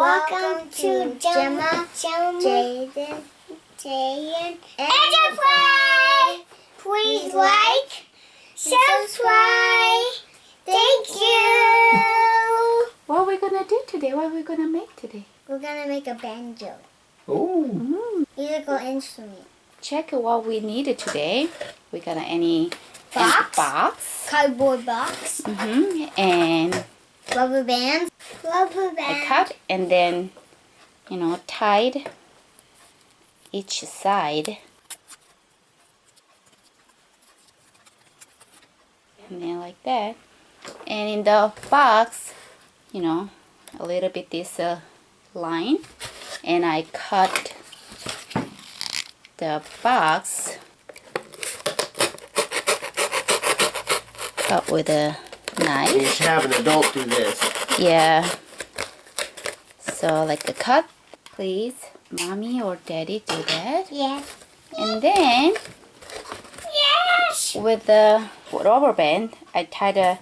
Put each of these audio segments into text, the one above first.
Welcome to Gemma, Jaden, and Eduplay. Please like, subscribe. Thank you. What are we gonna do today? What are we gonna make today? We're gonna make a banjo. Oh. Musical instrument. Check what we needed today. We got any box, Cardboard box. and Rubber bands. Rubber I bands. cut and then tied each side, and then like that. And in the box, a little bit this line, and I cut the box with a knife. You should have an adult do this. Yeah. So like a cut, please. Mommy or daddy do that. Yes. And then Yes. with the rubber band, I tied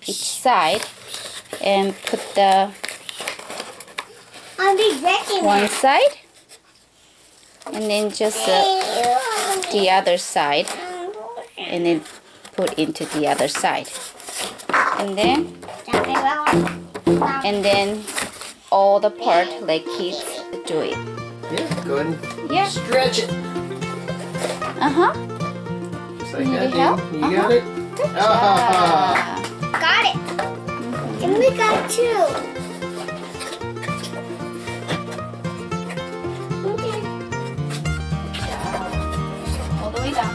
each side and put the I'll be breaking one it. side and then just the other side and then put into the other side. And then all the part like kids do it. Yeah, go ahead and Yeah. stretch it. Just like Need that, help? dude. You got it? Good Ah. job. Got it. And we got two. Okay. All the way down.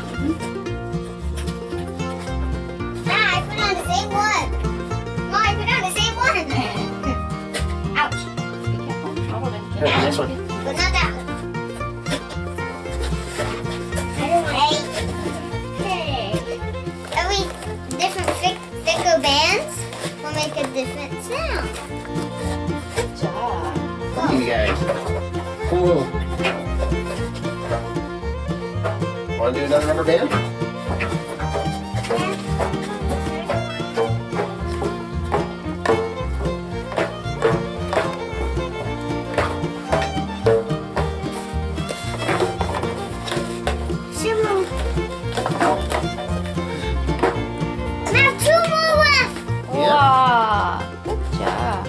I put on the same one. Mom, I put on the same one. Ouch. Be careful. Rubber band. Here, this one. But not that one. I don't want Hey. Every different thicker bands will make a different sound. Good job. You guys. Cool. Want to do another rubber band? Now two more left. Wow. Good job.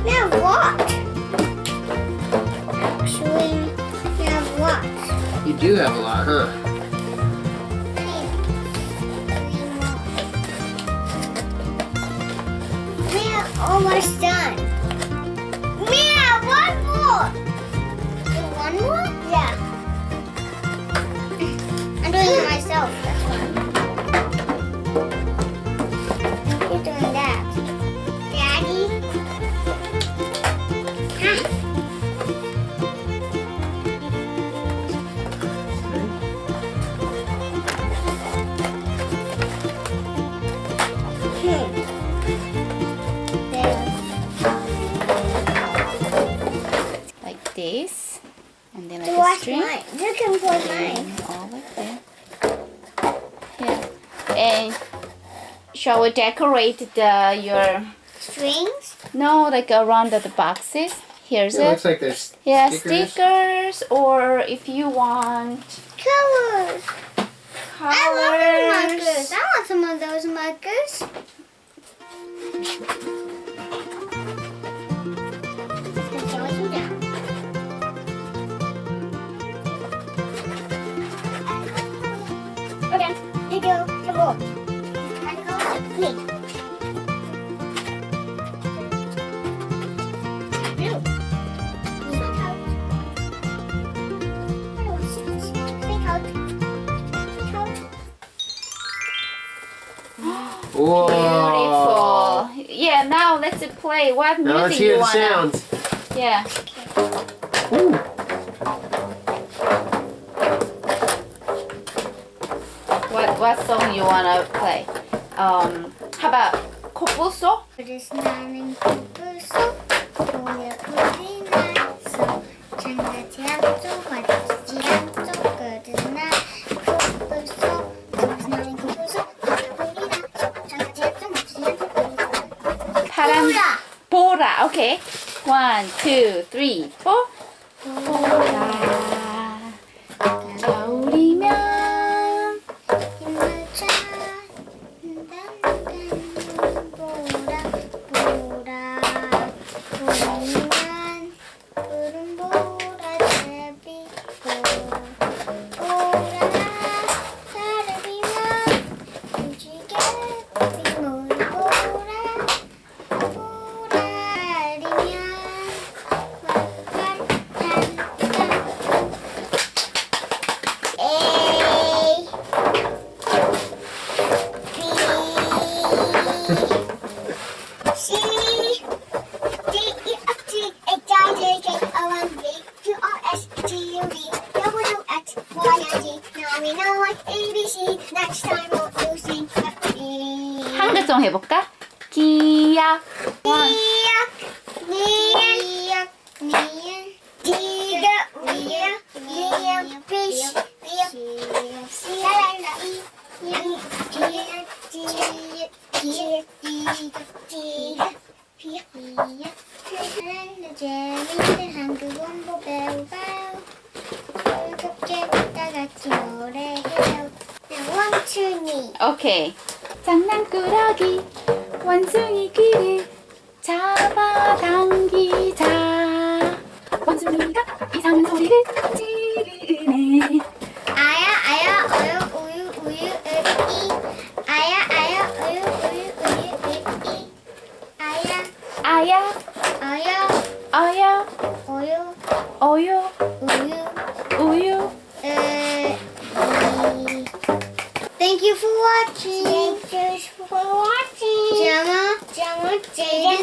Now what? Actually, we have what? You do have a lot, huh? We are almost done. We have one more. One more? Yeah. I'm doing it myself. That's why. You're doing that. Daddy? Like this. And then like To a watch string. mine. You can put mine. And all like that. Yeah. And shall we decorate your Strings? like around the boxes? Here's It it. looks like there's Yeah, stickers. stickers, or if you want Colors. I love those markers. colors. I want some of those markers. Let's show you down. Okay, here you go. Some more. Try to go. Me. Blue. Pink out. Pink out. Pink out. Whoa. Beautiful. Yeah, now let's play. What Now let's music hear you the wanna? sounds. Yeah. Ooh. What song you wanna play? How about 코뿔소? 그릇 나는 코뿔소 보여 우리 나서 장가지 않죠 화려지 않죠 그릇 나 코뿔소 그릇 나는 코뿔소 보여 우리 나서 장가지 않죠 화려지 않죠 파란 1, 2, 3, 4. 보라 겨울이면 힘내자 보라 보라 보리면 푸른 보라색이 보라 달을 비면 움직여 비물 보라 보라리면 Next time we'll do sing 한글송 해볼까? 기야 재밌는 한국 공부 배워봐요. 즐겁게 다 같이 노래해요. 원춘이 오케이. 장난꾸러기 원숭이 귀를 잡아당기자. 원숭이가 이상한 소리를 지르네. 아야 어유 우유 우유 으이 아야 어유 우유 우유 으이 아야 아야 어여 어여 우유 어유 우유 우유. Thank you for watching. Thank you for watching. Gemma, Jaden,